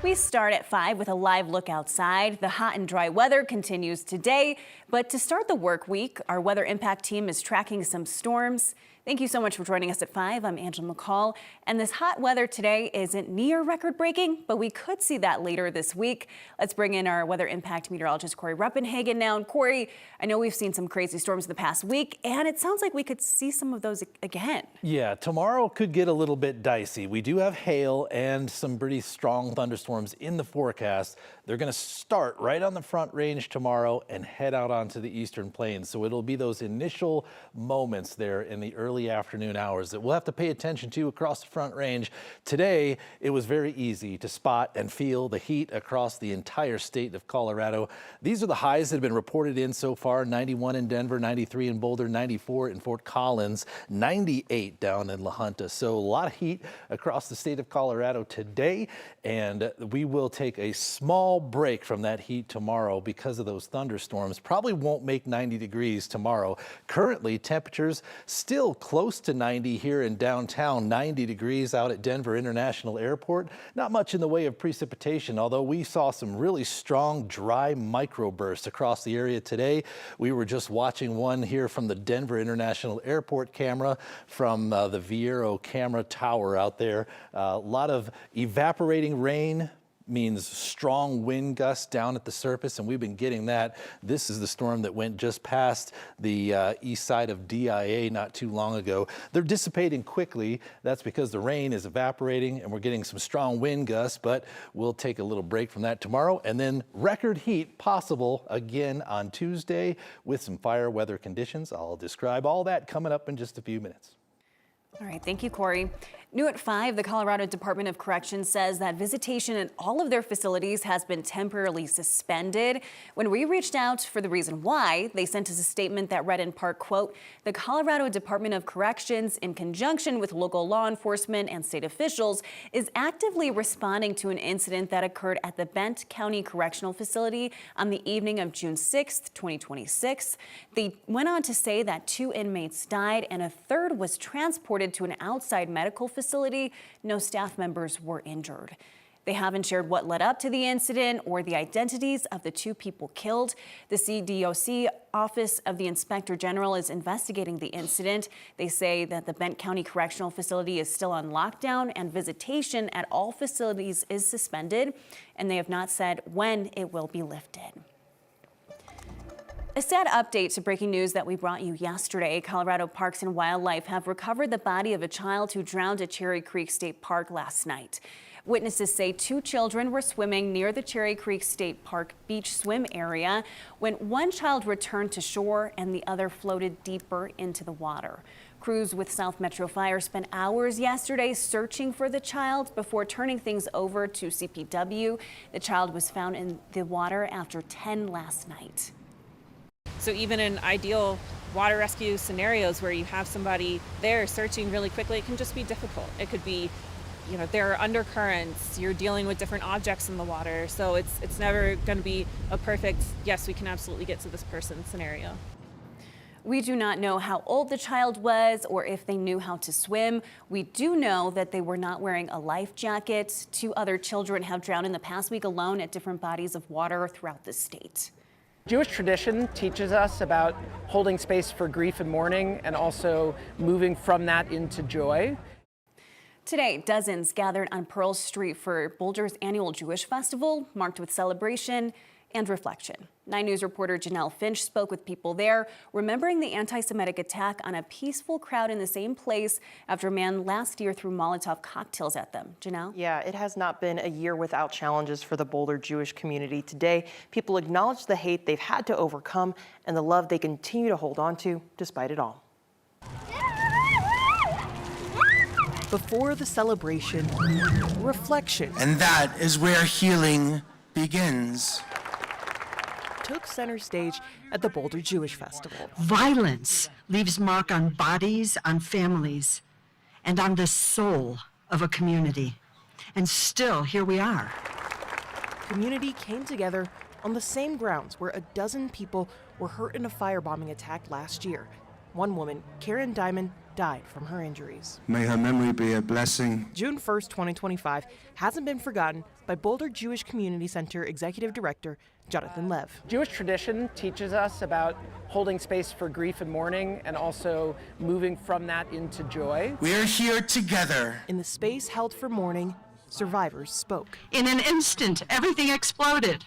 We start at 5 with a live look outside. The hot and dry weather continues today, but to start the work week, our weather impact team is tracking some storms. Thank you so much for joining us at 5. I'm Angela McCall, and this hot weather today isn't near record-breaking, but we could see that later this week. Let's bring in our weather impact meteorologist, Corey Reppenhagen now. And Corey, I know we've seen some crazy storms in the past week, and it sounds like we could see some of those again. Yeah, tomorrow could get a little bit dicey. We do have hail and some pretty strong thunderstorms in the forecast. They're going to start right on the Front Range tomorrow and head out onto the eastern plains. So it'll be those initial moments there in the early afternoon hours that we'll have to pay attention to across the Front Range. Today, it was very easy to spot and feel the heat across the entire state of Colorado. These are the highs that have been reported in so far: 91 in Denver, 93 in Boulder, 94 in Fort Collins, 98 down in La Junta. So a lot of heat across the state of Colorado today, and we will take a small break from that heat tomorrow because of those thunderstorms. Probably won't make 90 degrees tomorrow. Currently, temperatures still close to 90 here in downtown, 90 degrees out at Denver International Airport. Not much in the way of precipitation, although we saw some really strong dry microbursts across the area today. We were just watching one here from the Denver International Airport camera from the Viero camera tower out there. A lot of evaporating rain means strong wind gusts down at the surface, and we've been getting that. This is the storm that went just past the east side of DIA not too long ago. They're dissipating quickly. That's because the rain is evaporating and we're getting some strong wind gusts, but we'll take a little break from that tomorrow. And then record heat possible again on Tuesday with some fire weather conditions. I'll describe all that coming up in just a few minutes. All right, thank you, Corey. New at 5, the Colorado Department of Corrections says that visitation in all of their facilities has been temporarily suspended. When we reached out for the reason why, they sent us a statement that read in part, quote, "The Colorado Department of Corrections, in conjunction with local law enforcement and state officials, is actively responding to an incident that occurred at the Bent County Correctional Facility on the evening of June 6th, 2026. They went on to say that 2 inmates died and a third was transported to an outside medical facility. No staff members were injured. They haven't shared what led up to the incident or the identities of the 2 people killed. The CDOC Office of the Inspector General is investigating the incident. They say that the Bent County Correctional Facility is still on lockdown and visitation at all facilities is suspended, and they have not said when it will be lifted. A sad update to breaking news that we brought you yesterday. Colorado Parks and Wildlife have recovered the body of a child who drowned at Cherry Creek State Park last night. Witnesses say 2 children were swimming near the Cherry Creek State Park beach swim area when one child returned to shore and the other floated deeper into the water. Crews with South Metro Fire spent hours yesterday searching for the child before turning things over to CPW. The child was found in the water after 10 last night. So even in ideal water rescue scenarios where you have somebody there searching really quickly, it can just be difficult. It could be, there are undercurrents, you're dealing with different objects in the water. So it's never going to be a perfect, yes, we can absolutely get to this person scenario. We do not know how old the child was or if they knew how to swim. We do know that they were not wearing a life jacket. 2 other children have drowned in the past week alone at different bodies of water throughout the state. Jewish tradition teaches us about holding space for grief and mourning and also moving from that into joy. Today, dozens gathered on Pearl Street for Boulder's annual Jewish festival, marked with celebration and reflection. 9 News reporter Janelle Finch spoke with people there, remembering the anti-Semitic attack on a peaceful crowd in the same place after a man last year threw Molotov cocktails at them. Janelle? Yeah, it has not been a year without challenges for the Boulder Jewish community. Today, people acknowledge the hate they've had to overcome and the love they continue to hold on to despite it all. Before the celebration, reflection. And that is where healing begins. Took center stage at the Boulder Jewish Festival. Violence leaves mark on bodies, on families, and on the soul of a community. And still, here we are. Community came together on the same grounds where a dozen people were hurt in a firebombing attack last year. One woman, Karen Diamond, died from her injuries. May her memory be a blessing. June 1st, 2025 hasn't been forgotten by Boulder Jewish Community Center Executive Director Jonathan Lev. Jewish tradition teaches us about holding space for grief and mourning and also moving from that into joy. We are here together. In the space held for mourning, survivors spoke. In an instant, everything exploded.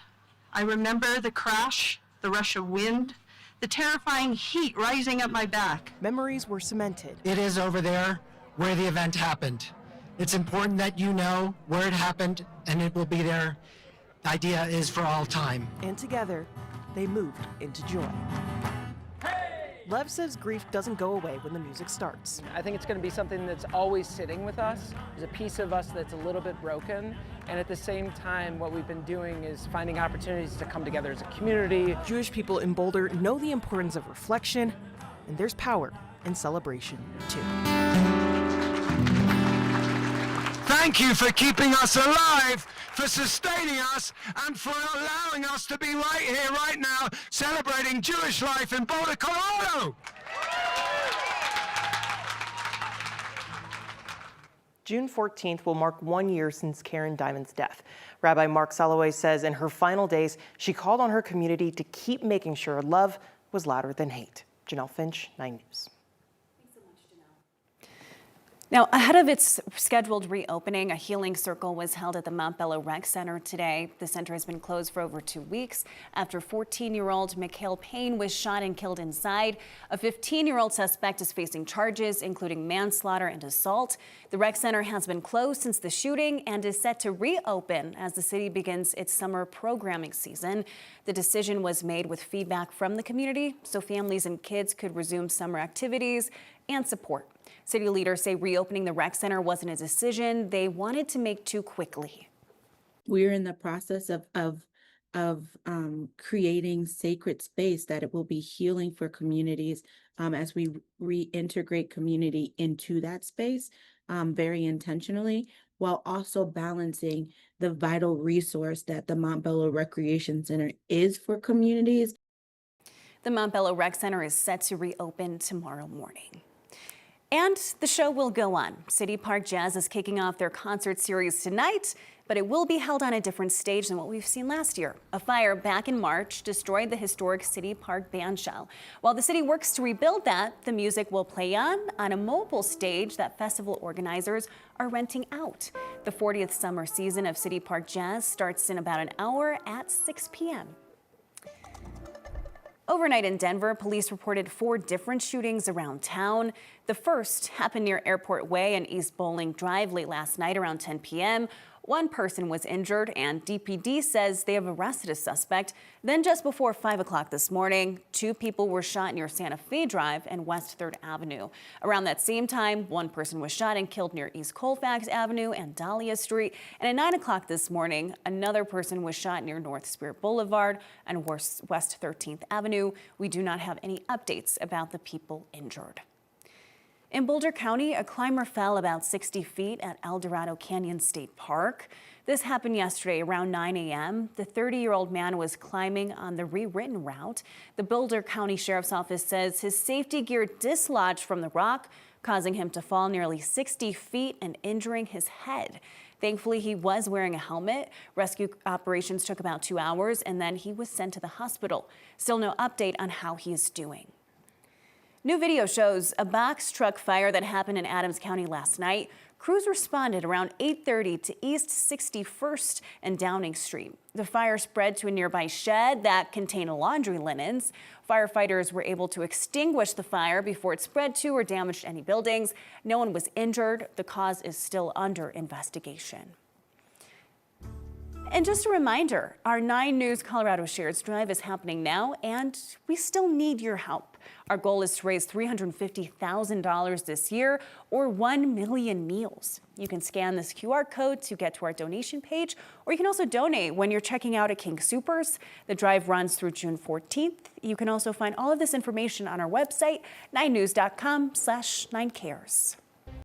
I remember the crash, the rush of wind, the terrifying heat rising up my back. Memories were cemented. It is over there where the event happened. It's important that you know where it happened, and it will be there. The idea is for all time. And together, they moved into joy. Lev says grief doesn't go away when the music starts. I think it's going to be something that's always sitting with us. There's a piece of us that's a little bit broken, and at the same time, what we've been doing is finding opportunities to come together as a community. Jewish people in Boulder know the importance of reflection, and there's power in celebration, too. Thank you for keeping us alive, for sustaining us, and for allowing us to be right here, right now, celebrating Jewish life in Boulder, Colorado. June 14th will mark 1 year since Karen Diamond's death. Rabbi Mark Soloway says in her final days, she called on her community to keep making sure love was louder than hate. Janelle Finch, 9 News. Now, ahead of its scheduled reopening, a healing circle was held at the Mount Bello Rec Center today. The center has been closed for over 2 weeks after 14-year-old Mikhail Payne was shot and killed inside. A 15-year-old suspect is facing charges, including manslaughter and assault. The rec center has been closed since the shooting and is set to reopen as the city begins its summer programming season. The decision was made with feedback from the community so families and kids could resume summer activities and support. City leaders say reopening the rec center wasn't a decision they wanted to make too quickly. We're in the process of creating sacred space that it will be healing for communities as we reintegrate community into that space very intentionally, while also balancing the vital resource that the Mount Bello Recreation Center is for communities. The Mount Bello Rec Center is set to reopen tomorrow morning. And the show will go on. City Park Jazz is kicking off their concert series tonight, but it will be held on a different stage than what we've seen last year. A fire back in March destroyed the historic City Park bandshell. While the city works to rebuild that, the music will play on a mobile stage that festival organizers are renting out. The 40th summer season of City Park Jazz starts in about an hour at 6 p.m. Overnight in Denver, police reported 4 different shootings around town. The first happened near Airport Way and East Bowling Drive late last night around 10 p.m. 1 person was injured, and DPD says they have arrested a suspect. Then just before 5 o'clock this morning, 2 people were shot near Santa Fe Drive and West 3rd Avenue. Around that same time, 1 person was shot and killed near East Colfax Avenue and Dahlia Street. And at 9 o'clock this morning, another person was shot near North Spirit Boulevard and West 13th Avenue. We do not have any updates about the people injured. In Boulder County, a climber fell about 60 feet at El Dorado Canyon State Park. This happened yesterday around 9 a.m. The 30-year-old man was climbing on the rewritten route. The Boulder County Sheriff's Office says his safety gear dislodged from the rock, causing him to fall nearly 60 feet and injuring his head. Thankfully, he was wearing a helmet. Rescue operations took about 2 hours, and then he was sent to the hospital. Still no update on how he is doing. New video shows a box truck fire that happened in Adams County last night. Crews responded around 8:30 to East 61st and Downing Street. The fire spread to a nearby shed that contained laundry linens. Firefighters were able to extinguish the fire before it spread to or damaged any buildings. No one was injured. The cause is still under investigation. And just a reminder, our 9 News Colorado Shares Drive is happening now, and we still need your help. Our goal is to raise $350,000 this year, or 1 million meals. You can scan this QR code to get to our donation page, or you can also donate when you're checking out at King Soopers. The drive runs through June 14th. You can also find all of this information on our website, 9news.com/9cares.